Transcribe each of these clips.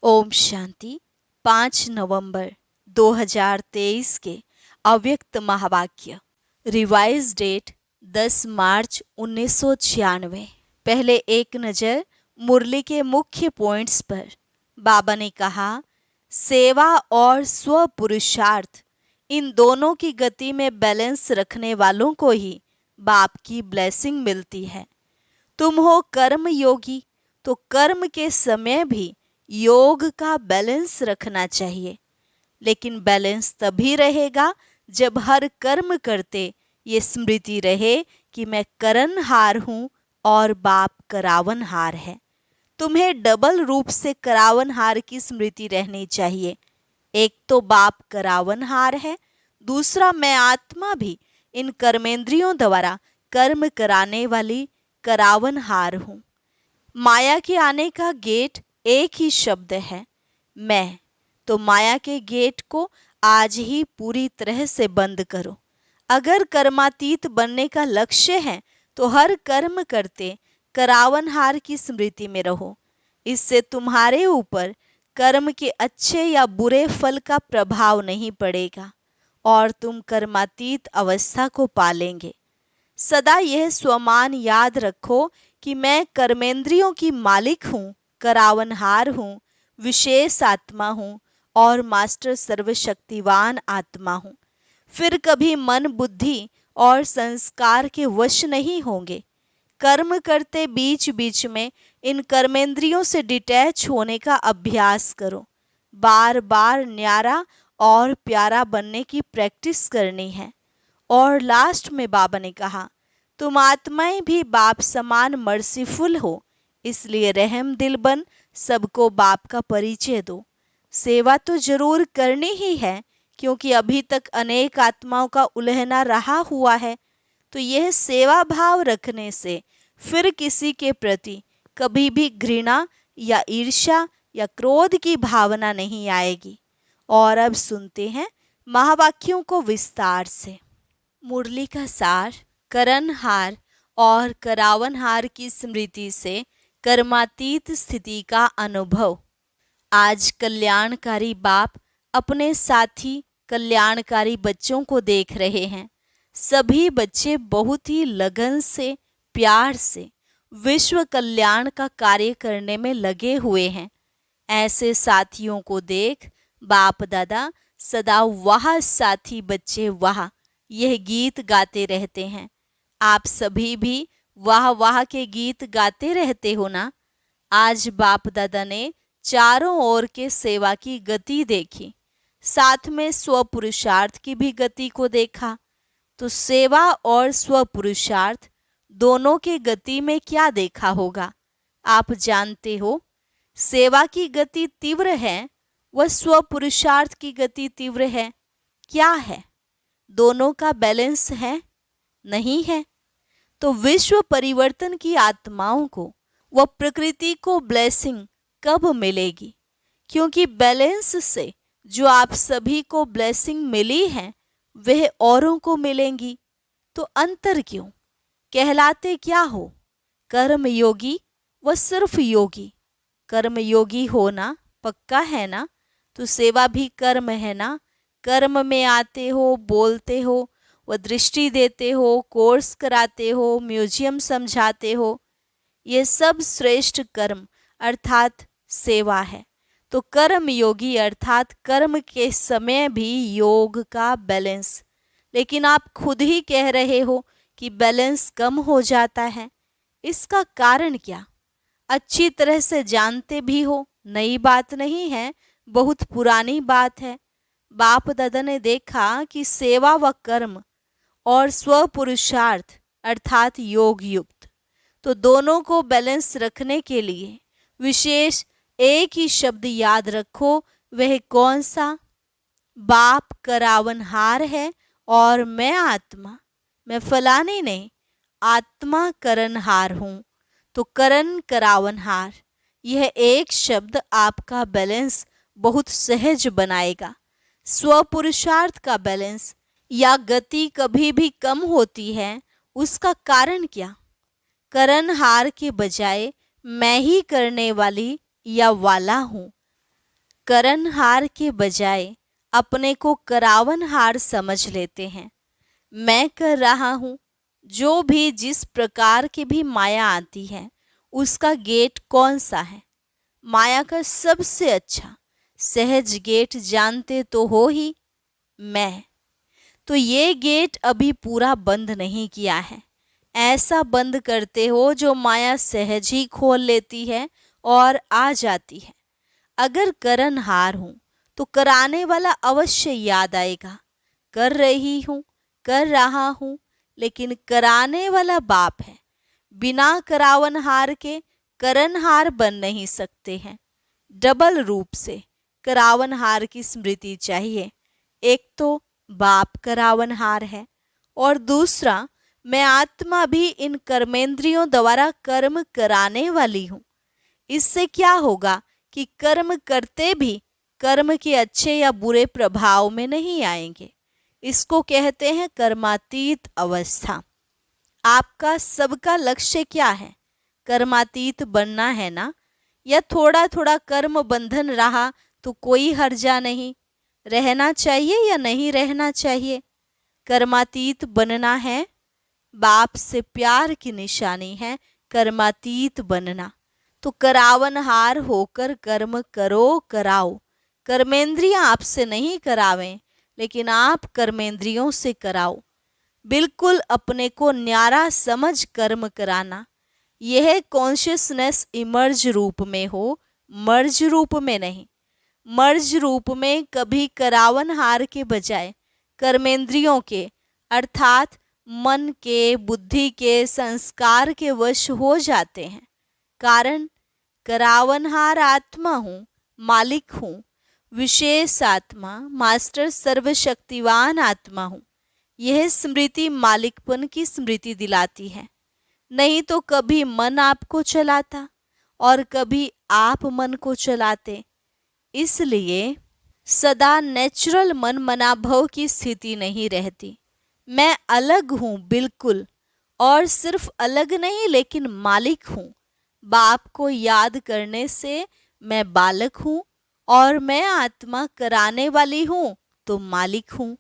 ओम शांति। 5 नवंबर 2023 के अव्यक्त महावाक्य। रिवाइज डेट 10 मार्च 1996। पहले एक नज़र मुरली के मुख्य पॉइंट्स पर। बाबा ने कहा, सेवा और स्व पुरुषार्थ इन दोनों की गति में बैलेंस रखने वालों को ही बाप की ब्लेसिंग मिलती है। तुम हो कर्म योगी, तो कर्म के समय भी योग का बैलेंस रखना चाहिए। लेकिन बैलेंस तभी रहेगा जब हर कर्म करते ये स्मृति रहे कि मैं करनहार हूँ और बाप करावनहार है। तुम्हें डबल रूप से करावनहार की स्मृति रहनी चाहिए। एक तो बाप करावनहार है, दूसरा मैं आत्मा भी इन कर्मेंद्रियों द्वारा कर्म कराने वाली करावनहार हूँ। माया के आने का गेट एक ही शब्द है, मैं। तो माया के गेट को आज ही पूरी तरह से बंद करो। अगर कर्मातीत बनने का लक्ष्य है तो हर कर्म करते करावनहार की स्मृति में रहो। इससे तुम्हारे ऊपर कर्म के अच्छे या बुरे फल का प्रभाव नहीं पड़ेगा और तुम कर्मातीत अवस्था को पालेंगे। सदा यह स्वमान याद रखो कि मैं कर्मेंद्रियों की मालिक हूँ, करावनहार हूँ, विशेष आत्मा हूँ और मास्टर सर्वशक्तिवान आत्मा हूँ। फिर कभी मन, बुद्धि और संस्कार के वश नहीं होंगे। कर्म करते बीच बीच में इन कर्मेंद्रियों से डिटैच होने का अभ्यास करो। बार बार न्यारा और प्यारा बनने की प्रैक्टिस करनी है। और लास्ट में बाबा ने कहा, तुम आत्माएं भी बाप समान मर्सीफुल हो, इसलिए रहम दिल बन सबको बाप का परिचय दो। सेवा तो जरूर करनी ही है, क्योंकि अभी तक अनेक आत्माओं का उल्हना रहा हुआ है। तो यह सेवा भाव रखने से फिर किसी के प्रति कभी भी घृणा या ईर्ष्या या क्रोध की भावना नहीं आएगी। और अब सुनते हैं महावाक्यों को विस्तार से। मुरली का सार। करनहार और करावनहार की स्मृति से कर्मातीत स्थिति का अनुभव। आज कल्याणकारी बाप अपने साथी कल्याणकारी बच्चों को देख रहे हैं। सभी बच्चे बहुत ही लगन से, प्यार से विश्व कल्याण का कार्य करने में लगे हुए हैं। ऐसे साथियों को देख बाप दादा सदा वाह साथी बच्चे वाह यह गीत गाते रहते हैं। आप सभी भी वाह वाह के गीत गाते रहते हो ना। आज बाप दादा ने चारों ओर के सेवा की गति देखी, साथ में स्व पुरुषार्थ की भी गति को देखा। तो सेवा और स्व पुरुषार्थ दोनों के गति में क्या देखा होगा? आप जानते हो, सेवा की गति तीव्र है, वह स्व पुरुषार्थ की गति तीव्र है। क्या है? दोनों का बैलेंस है? नहीं है। तो विश्व परिवर्तन की आत्माओं को व प्रकृति को ब्लेसिंग कब मिलेगी? क्योंकि बैलेंस से जो आप सभी को ब्लेसिंग मिली है वह औरों को मिलेंगी। तो अंतर क्यों? कहलाते क्या हो? कर्म योगी व सिर्फ योगी। कर्म योगी होना पक्का है ना? तो सेवा भी कर्म है ना? कर्म में आते हो, बोलते हो, व दृष्टि देते हो, कोर्स कराते हो, म्यूजियम समझाते हो, ये सब श्रेष्ठ कर्म अर्थात सेवा है। तो कर्म योगी अर्थात कर्म के समय भी योग का बैलेंस। लेकिन आप खुद ही कह रहे हो कि बैलेंस कम हो जाता है। इसका कारण क्या? अच्छी तरह से जानते भी हो, नई बात नहीं है, बहुत पुरानी बात है। बाप दादा ने देखा कि सेवा व कर्म और स्व पुरुषार्थ अर्थात योग युक्त, तो दोनों को बैलेंस रखने के लिए विशेष एक ही शब्द याद रखो। वह कौन सा? बाप करावनहार है और मैं आत्मा, मैं फलाने नहीं, आत्मा करनहार हूँ। तो करण करावनहार, यह एक शब्द आपका बैलेंस बहुत सहज बनाएगा। स्व पुरुषार्थ का बैलेंस या गति कभी भी कम होती है, उसका कारण क्या? करनहार के बजाय मैं ही करने वाली या वाला हूँ। करनहार के बजाय अपने को करावनहार समझ लेते हैं। मैं कर रहा हूँ। जो भी जिस प्रकार की भी माया आती है, उसका गेट कौन सा है? माया का सबसे अच्छा सहज गेट जानते तो हो ही, मैं। तो ये गेट अभी पूरा बंद नहीं किया है। ऐसा बंद करते हो जो माया सहज ही खोल लेती है और आ जाती है। अगर करनहार हूं तो कराने वाला अवश्य याद आएगा। कर रही हूं, कर रहा हूं, लेकिन कराने वाला बाप है। बिना करावनहार के करनहार बन नहीं सकते हैं। डबल रूप से करावनहार की स्मृति चाहिए। एक तो बाप करावनहार है और दूसरा मैं आत्मा भी इन कर्मेंद्रियों द्वारा कर्म कराने वाली हूँ। इससे क्या होगा कि कर्म करते भी कर्म के अच्छे या बुरे प्रभाव में नहीं आएंगे। इसको कहते हैं कर्मातीत अवस्था। आपका सबका लक्ष्य क्या है? कर्मातीत बनना है ना? या थोड़ा थोड़ा कर्म बंधन रहा तो कोई हर्जा नहीं? रहना चाहिए या नहीं रहना चाहिए? कर्मातीत बनना है। बाप से प्यार की निशानी है कर्मातीत बनना। तो करावनहार होकर कर्म करो, कराओ। कर्मेंद्रियां आपसे नहीं करावें, लेकिन आप कर्मेंद्रियों से कराओ। बिल्कुल अपने को न्यारा समझ कर्म कराना। यह कॉन्शियसनेस इमर्ज रूप में हो, मर्ज रूप में नहीं। मर्ज रूप में कभी करावनहार के बजाय कर्मेंद्रियों के अर्थात मन के, बुद्धि के, संस्कार के वश हो जाते हैं। कारण करावनहार आत्मा हूँ, मालिक हूँ, विशेष आत्मा, मास्टर सर्वशक्तिवान आत्मा हूँ। यह स्मृति मालिकपन की स्मृति दिलाती है। नहीं तो कभी मन आपको चलाता और कभी आप मन को चलाते। इसलिए सदा नेचुरल मन मनाभव की स्थिति नहीं रहती। मैं अलग हूँ बिल्कुल, और सिर्फ अलग नहीं लेकिन मालिक हूँ। बाप को याद करने से मैं बालक हूँ और मैं आत्मा कराने वाली हूँ तो मालिक हूँ।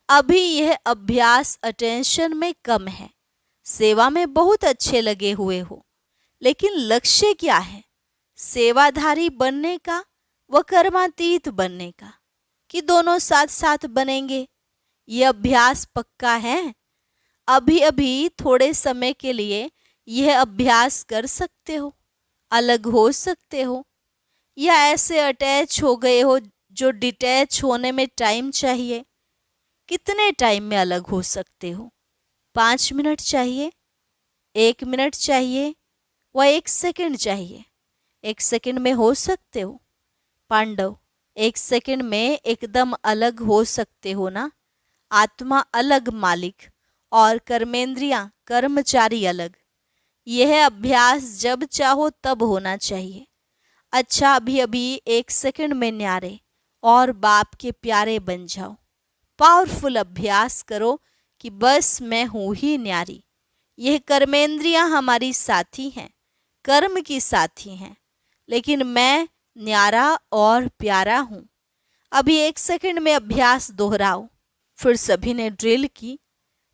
अभी यह अभ्यास अटेंशन में कम है। सेवा में बहुत अच्छे लगे हुए हो, लेकिन लक्ष्य क्या है? सेवाधारी बनने का व कर्मातीत बनने का, कि दोनों साथ साथ बनेंगे? ये अभ्यास पक्का है? अभी अभी थोड़े समय के लिए यह अभ्यास कर सकते हो, अलग हो सकते हो, या ऐसे अटैच हो गए हो जो डिटैच होने में टाइम चाहिए। कितने टाइम में अलग हो सकते हो? 5 मिनट चाहिए, 1 मिनट चाहिए, व 1 सेकंड चाहिए? 1 सेकंड में हो सकते हो? पांडव, 1 सेकंड में एकदम अलग हो सकते हो ना? आत्मा अलग, मालिक, और कर्मेंद्रियां कर्मचारी अलग। यह अभ्यास जब चाहो तब होना चाहिए। अच्छा, अभी अभी 1 सेकंड में न्यारे और बाप के प्यारे बन जाओ। पावरफुल अभ्यास करो कि बस मैं हूँ ही न्यारी। यह कर्मेंद्रियां हमारी साथी हैं, कर्म की साथी हैं, लेकिन मैं न्यारा और प्यारा हूँ। अभी 1 सेकंड में अभ्यास दोहराओ। फिर सभी ने ड्रिल की।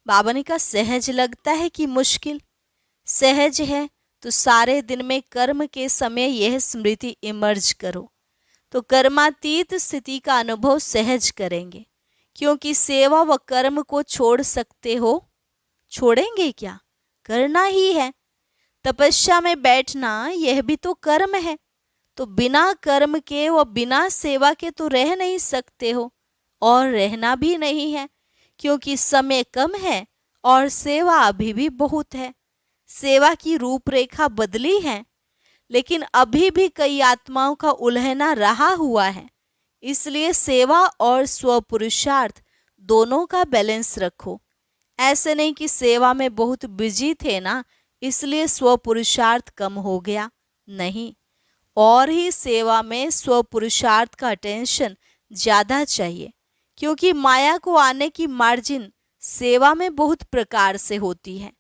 बाबा ने कहा, सहज लगता है कि मुश्किल? सहज है तो सारे दिन में कर्म के समय यह स्मृति इमर्ज करो, तो कर्मातीत स्थिति का अनुभव सहज करेंगे। क्योंकि सेवा व कर्म को छोड़ सकते हो? छोड़ेंगे क्या? करना ही है। तपस्या में बैठना यह भी तो कर्म है। तो बिना कर्म के व बिना सेवा के तो रह नहीं सकते हो, और रहना भी नहीं है, क्योंकि समय कम है और सेवा अभी भी बहुत है। सेवा की रूपरेखा बदली है, लेकिन अभी भी कई आत्माओं का उल्हना रहा हुआ है। इसलिए सेवा और स्वपुरुषार्थ दोनों का बैलेंस रखो। ऐसे नहीं कि सेवा में बहुत बिजी थे ना, इसलिए स्वपुरुषार्थ कम हो गया। नहीं, और ही सेवा में स्वपुरुषार्थ का अटेंशन ज़्यादा चाहिए, क्योंकि माया को आने की मार्जिन सेवा में बहुत प्रकार से होती है।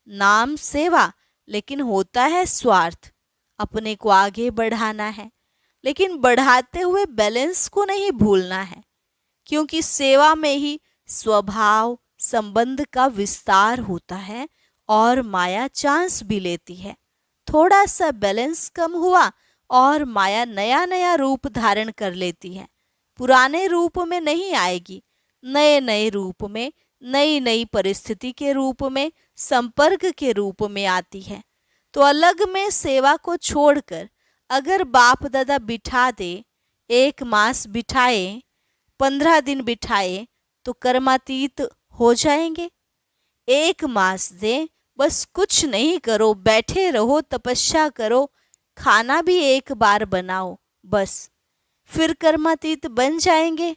नाम सेवा, लेकिन होता है स्वार्थ, अपने को आगे बढ़ाना है। लेकिन बढ़ाते हुए बैलेंस को नहीं भूलना है, क्योंकि सेवा में ही स्वभाव संबंध का विस्तार होता है और माया चांस भी लेती है। थोड़ा सा बैलेंस कम हुआ और माया नया नया रूप धारण कर लेती है। पुराने रूप में नहीं आएगी, नए नए रूप में, नई नई परिस्थिति के रूप में, संपर्क के रूप में आती है। तो अलग में सेवा को छोड़कर अगर बाप दादा बिठा दे, 1 मास बिठाए, 15 दिन बिठाए, तो कर्मातीत हो जाएंगे। 1 मास दे, बस कुछ नहीं करो, बैठे रहो, तपस्या करो, खाना भी 1 बार बनाओ, बस, फिर कर्मातीत बन जाएंगे?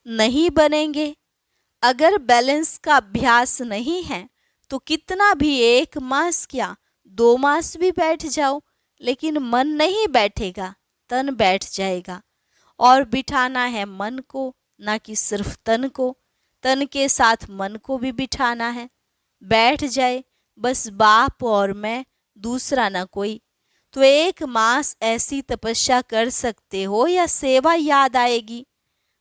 नहीं बनेंगे। अगर बैलेंस का अभ्यास नहीं है तो कितना भी 1 मास क्या 2 मास भी बैठ जाओ, लेकिन मन नहीं बैठेगा, तन बैठ जाएगा। और बिठाना है मन को, ना कि सिर्फ तन को। तन के साथ मन को भी बिठाना है। बैठ जाए, बस बाप और मैं, दूसरा ना कोई। तो 1 मास ऐसी तपस्या कर सकते हो या सेवा याद आएगी।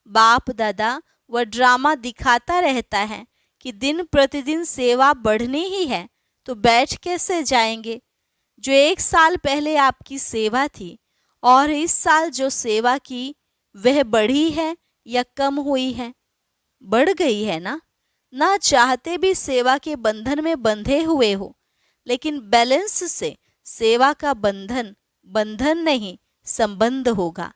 बाप दादा वह ड्रामा दिखाता रहता है कि दिन प्रतिदिन सेवा बढ़नी ही है, तो बैठ कैसे जाएंगे। जो 1 साल पहले आपकी सेवा थी और इस साल जो सेवा की वह बढ़ी है या कम हुई है? बढ़ गई है ना। ना चाहते भी सेवा के बंधन में बंधे हुए हो, लेकिन बैलेंस से सेवा का बंधन बंधन नहीं संबंध होगा।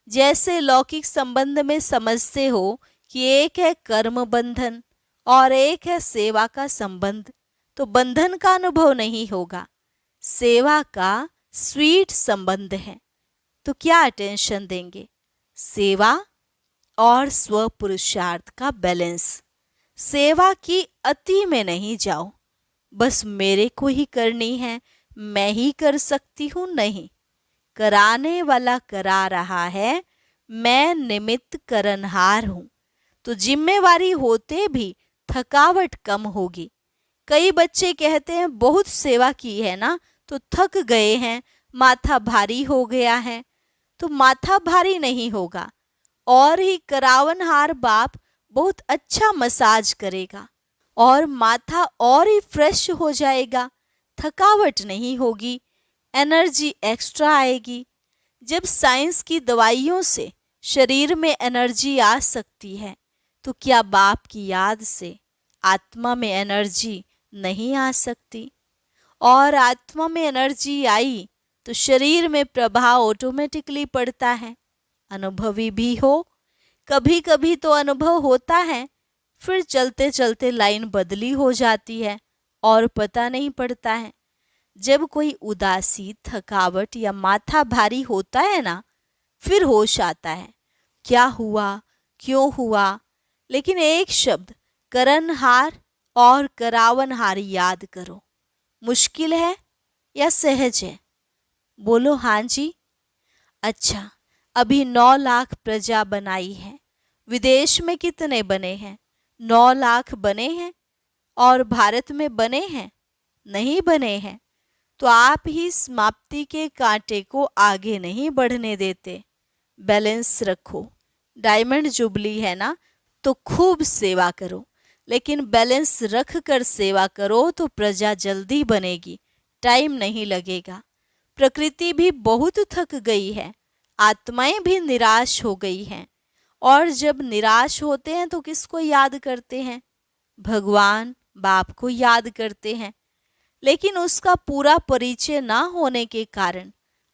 जैसे लौकिक संबंध में समझते हो कि एक है कर्म बंधन और एक है सेवा का संबंध, तो बंधन का अनुभव नहीं होगा। सेवा का स्वीट संबंध है, तो क्या अटेंशन देंगे? सेवा और स्व पुरुषार्थ का बैलेंस। सेवा की अति में नहीं जाओ, बस मेरे को ही करनी है, मैं ही कर सकती हूँ, नहीं। कराने वाला करा रहा है, मैं निमित्त करनहार हूँ। तो जिम्मेवारी होते भी थकावट कम होगी। कई बच्चे कहते हैं बहुत सेवा की है ना, तो थक गए हैं, माथा भारी हो गया है। तो माथा भारी नहीं होगा, और ही करावनहार बाप बहुत अच्छा मसाज करेगा और माथा और ही फ्रेश हो जाएगा। थकावट नहीं होगी, एनर्जी एक्स्ट्रा आएगी। जब साइंस की दवाइयों से शरीर में एनर्जी आ सकती है, तो क्या बाप की याद से आत्मा में एनर्जी नहीं आ सकती? और आत्मा में एनर्जी आई तो शरीर में प्रभाव ऑटोमेटिकली पड़ता है। अनुभवी भी हो, कभी कभी तो अनुभव होता है, फिर चलते चलते लाइन बदली हो जाती है और पता नहीं पड़ता है। जब कोई उदासी, थकावट या माथा भारी होता है ना, फिर होश आता है, क्या हुआ, क्यों हुआ। लेकिन एक शब्द करनहार और करावनहार याद करो। मुश्किल है या सहज है? बोलो हाँ जी। अच्छा, अभी 9 लाख प्रजा बनाई है। विदेश में कितने बने हैं? 9 लाख बने हैं। और भारत में बने हैं? नहीं बने हैं। तो आप ही समाप्ति के कांटे को आगे नहीं बढ़ने देते। बैलेंस रखो। डायमंड जुबली है ना, तो खूब सेवा करो, लेकिन बैलेंस रख कर सेवा करो तो प्रजा जल्दी बनेगी, टाइम नहीं लगेगा। प्रकृति भी बहुत थक गई है, आत्माएं भी निराश हो गई हैं। और जब निराश होते हैं तो किसको याद करते हैं? भगवान बाप को याद करते हैं। लेकिन उसका पूरा परिचय ना होने के कारण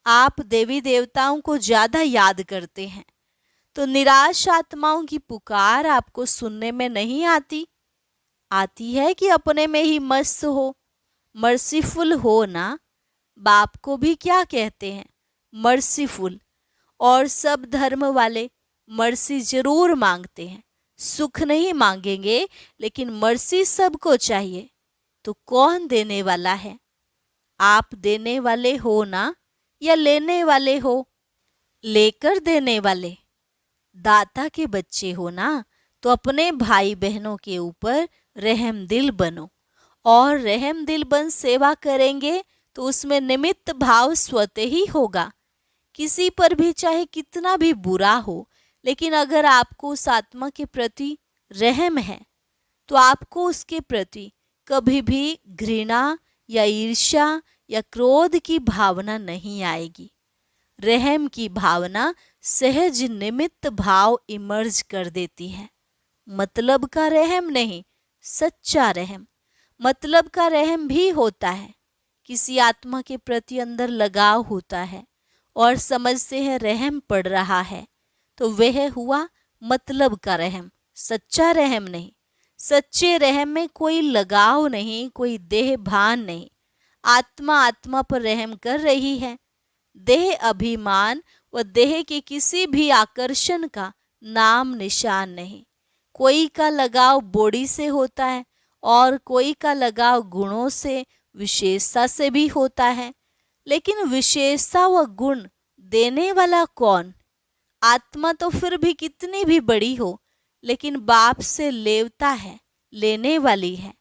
आप देवी देवताओं को ज्यादा याद करते हैं। तो निराश आत्माओं की पुकार आपको सुनने में नहीं आती। आती है कि अपने में ही मस्त हो, मर्सीफुल हो ना। बाप को भी क्या कहते हैं? मर्सीफुल। और सब धर्म वाले मर्सी जरूर मांगते हैं, सुख नहीं मांगेंगे, लेकिन मर्सी सबको चाहिए। तो कौन देने वाला है? आप देने वाले हो ना, या लेने वाले हो? लेकर देने वाले। दाता के बच्चे हो ना, तो अपने भाई बहनों के ऊपर रहम दिल बनो। और रहम दिल बन सेवा करेंगे तो उसमें निमित्त भाव स्वतः ही होगा। किसी पर भी चाहे कितना भी बुरा हो, लेकिन अगर आपको उस आत्मा के प्रति रहम है तो आपको उसके प्रति कभी भी घृणा या ईर्ष्या या क्रोध की भावना नहीं आएगी। रहम की भावना सहज निमित्त भाव इमर्ज कर देती है। मतलब का रहम नहीं, सच्चा रहम। मतलब का रहम भी होता है, किसी आत्मा के प्रति अंदर लगाव होता है और समझते हैं रहम पड़ रहा है, तो वह हुआ मतलब का रहम, सच्चा रहम नहीं। सच्चे रहम में कोई लगाव नहीं, कोई देह भान नहीं। आत्मा आत्मा पर रहम कर रही है। देह अभिमान व देह के किसी भी आकर्षण का नाम निशान नहीं। कोई का लगाव बॉडी से होता है और कोई का लगाव गुणों से, विशेषता से भी होता है। लेकिन विशेषता व गुण देने वाला कौन? आत्मा तो फिर भी कितनी भी बड़ी हो, लेकिन बाप से लेवता है, लेने वाली है।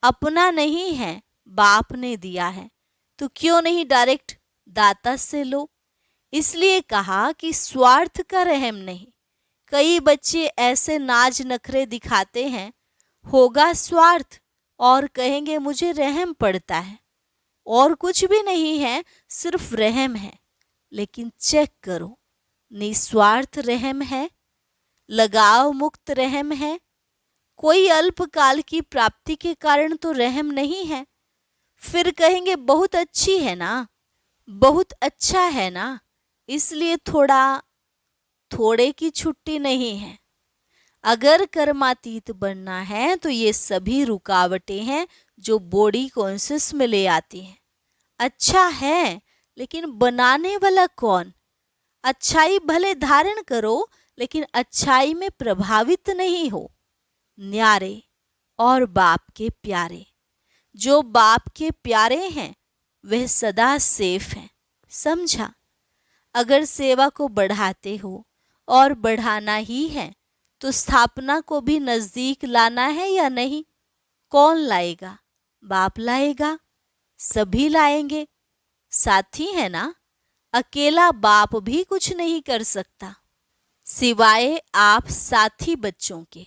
अपना नहीं है, बाप ने दिया है, तो क्यों नहीं डायरेक्ट दाता से लो। इसलिए कहा कि स्वार्थ का रहम नहीं। कई बच्चे ऐसे नाज नखरे दिखाते हैं, होगा स्वार्थ, और कहेंगे मुझे रहम पड़ता है, और कुछ भी नहीं है, सिर्फ रहम है। लेकिन चेक करो, निस्वार्थ रहम है, लगाव मुक्त रहम है। कोई अल्पकाल की प्राप्ति के कारण तो रहम नहीं है। फिर कहेंगे बहुत अच्छी है ना, बहुत अच्छा है ना, इसलिए थोड़े की छुट्टी नहीं है। अगर कर्मातीत बनना है तो ये सभी रुकावटें हैं जो बॉडी कॉन्शियस में ले आती हैं। अच्छा है, लेकिन बनाने वाला कौन? अच्छाई भले धारण करो, लेकिन अच्छाई में प्रभावित नहीं हो। न्यारे और बाप के प्यारे, जो बाप के प्यारे हैं वह सदा सेफ हैं। समझा? अगर सेवा को बढ़ाते हो और बढ़ाना ही है तो स्थापना को भी नजदीक लाना है या नहीं? कौन लाएगा? बाप लाएगा, सभी लाएंगे, साथी है ना। अकेला बाप भी कुछ नहीं कर सकता सिवाय आप साथी बच्चों के।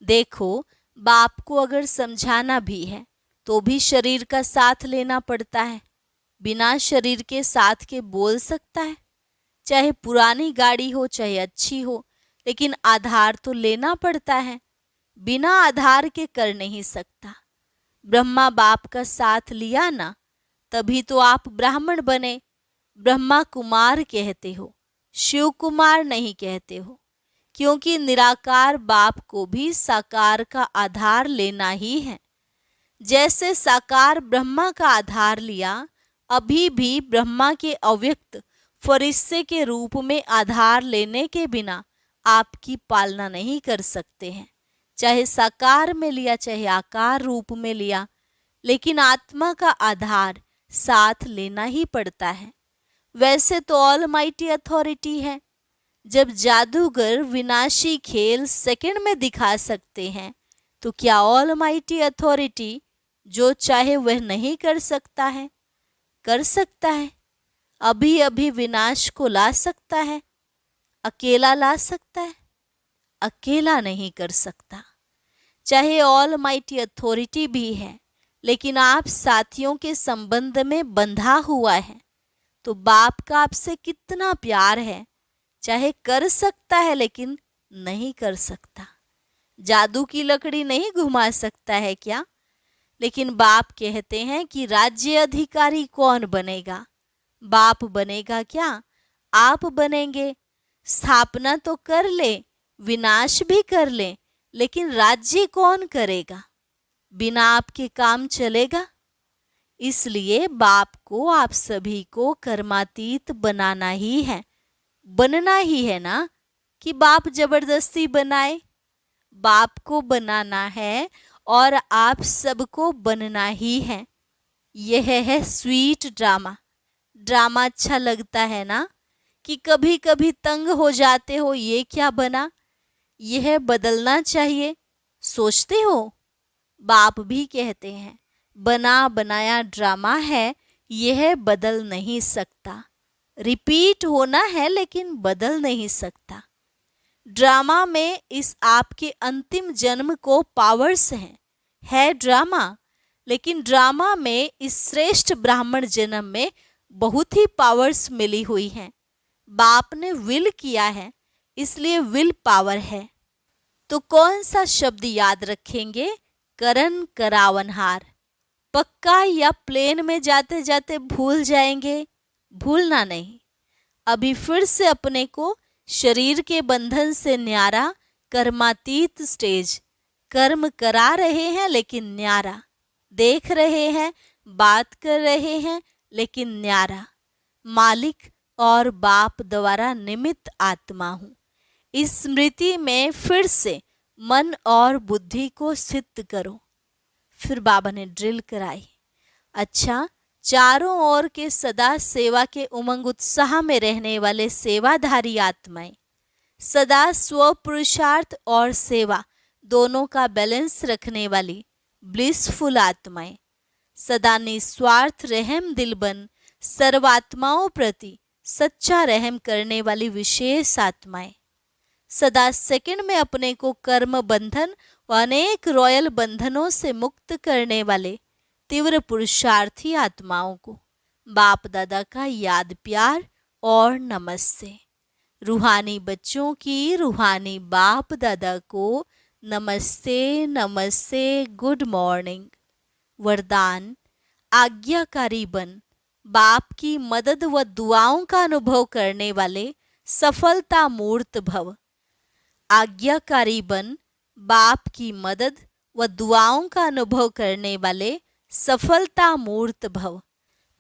देखो, बाप को अगर समझाना भी है तो भी शरीर का साथ लेना पड़ता है। बिना शरीर के साथ के बोल सकता है? चाहे पुरानी गाड़ी हो चाहे अच्छी हो, लेकिन आधार तो लेना पड़ता है। बिना आधार के कर नहीं सकता। ब्रह्मा बाप का साथ लिया ना, तभी तो आप ब्राह्मण बने। ब्रह्मा कुमार कहते हो, शिव कुमार नहीं कहते हो, क्योंकि निराकार बाप को भी साकार का आधार लेना ही है। जैसे साकार ब्रह्मा का आधार लिया, अभी भी ब्रह्मा के अव्यक्त फरिश्ते के रूप में आधार लेने के बिना आपकी पालना नहीं कर सकते हैं। चाहे साकार में लिया चाहे आकार रूप में लिया, लेकिन आत्मा का आधार साथ लेना ही पड़ता है। वैसे तो ऑलमाइटी अथॉरिटी है। जब जादूगर विनाशी खेल सेकंड में दिखा सकते हैं, तो क्या ऑलमाइटी अथॉरिटी जो चाहे वह नहीं कर सकता है? कर सकता है। अभी अभी विनाश को ला सकता है। अकेला ला सकता है? अकेला नहीं कर सकता। चाहे ऑलमाइटी अथॉरिटी भी है, लेकिन आप साथियों के संबंध में बंधा हुआ है, तो बाप का आपसे कितना प्यार है। चाहे कर सकता है लेकिन नहीं कर सकता। जादू की लकड़ी नहीं घुमा सकता है क्या? लेकिन बाप कहते हैं कि राज्य अधिकारी कौन बनेगा? बाप बनेगा क्या? आप बनेंगे। स्थापना तो कर ले, विनाश भी कर ले, लेकिन राज्य कौन करेगा? बिना आपके काम चलेगा? इसलिए बाप को आप सभी को कर्मातीत बनाना ही है। बनना ही है ना, कि बाप जबरदस्ती बनाए? बाप को बनाना है और आप सबको बनना ही है। यह है स्वीट ड्रामा। ड्रामा अच्छा लगता है ना, कि कभी कभी तंग हो जाते हो, ये क्या बना, यह बदलना चाहिए, सोचते हो? बाप भी कहते हैं बना बनाया ड्रामा है, यह बदल नहीं सकता। रिपीट होना है लेकिन बदल नहीं सकता। ड्रामा में इस आपके अंतिम जन्म को पावर्स हैं, है ड्रामा, लेकिन ड्रामा में इस श्रेष्ठ ब्राह्मण जन्म में बहुत ही पावर्स मिली हुई हैं। बाप ने विल किया है, इसलिए विल पावर है। तो कौन सा शब्द याद रखेंगे? करण करावनहार। पक्का या प्लेन में जाते जाते भूल जाएंगे? भूलना नहीं। अभी फिर से अपने को शरीर के बंधन से न्यारा, कर्मातीत स्टेज, कर्म करा रहे हैं लेकिन न्यारा, देख रहे हैं, बात कर रहे हैं लेकिन न्यारा, मालिक और बाप द्वारा निमित्त आत्मा हूं। इस स्मृति में फिर से मन और बुद्धि को सिद्ध करो। फिर बाबा ने ड्रिल कराई। अच्छा, चारों ओर के सदा सेवा के उमंग उत्साह में रहने वाले सेवाधारी आत्माएं, सदा स्व पुरुषार्थ और सेवा दोनों का बैलेंस रखने वाली ब्लिसफुल आत्माएं, सदा निस्वार्थ रहम दिल बन सर्वात्माओं प्रति सच्चा रहम करने वाली विशेष आत्माएं, सदा सेकंड में अपने को कर्म बंधन व अनेक रॉयल बंधनों से मुक्त करने वाले तीव्र पुरुषार्थी आत्माओं को बाप दादा का याद प्यार और नमस्ते। रूहानी बच्चों की रूहानी बाप दादा को नमस्ते नमस्ते, गुड मॉर्निंग। वरदान, आज्ञाकारी बन बाप की मदद व दुआओं का अनुभव करने वाले सफलता मूर्त भव। आज्ञाकारी बन बाप की मदद व दुआओं का अनुभव करने वाले सफलता मूर्त भव।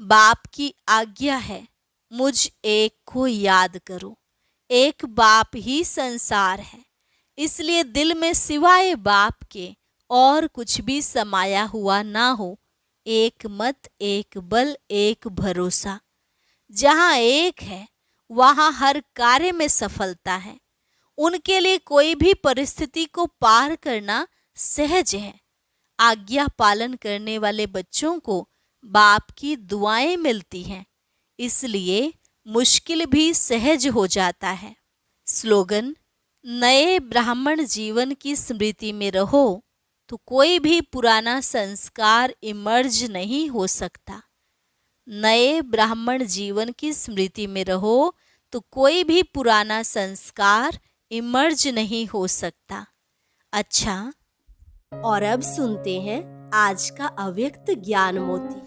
बाप की आज्ञा है, मुझ एक को याद करो। एक बाप ही संसार है, इसलिए दिल में सिवाय बाप के और कुछ भी समाया हुआ ना हो। एक मत, एक बल, एक भरोसा। जहाँ एक है वहाँ हर कार्य में सफलता है। उनके लिए कोई भी परिस्थिति को पार करना सहज है। आज्ञा पालन करने वाले बच्चों को बाप की दुआएं मिलती हैं, इसलिए मुश्किल भी सहज हो जाता है। स्लोगन, नए ब्राह्मण जीवन की स्मृति में रहो तो कोई भी पुराना संस्कार इमर्ज नहीं हो सकता। नए ब्राह्मण जीवन की स्मृति में रहो तो कोई भी पुराना संस्कार इमर्ज नहीं हो सकता। अच्छा, और अब सुनते हैं आज का अव्यक्त ज्ञान मोती।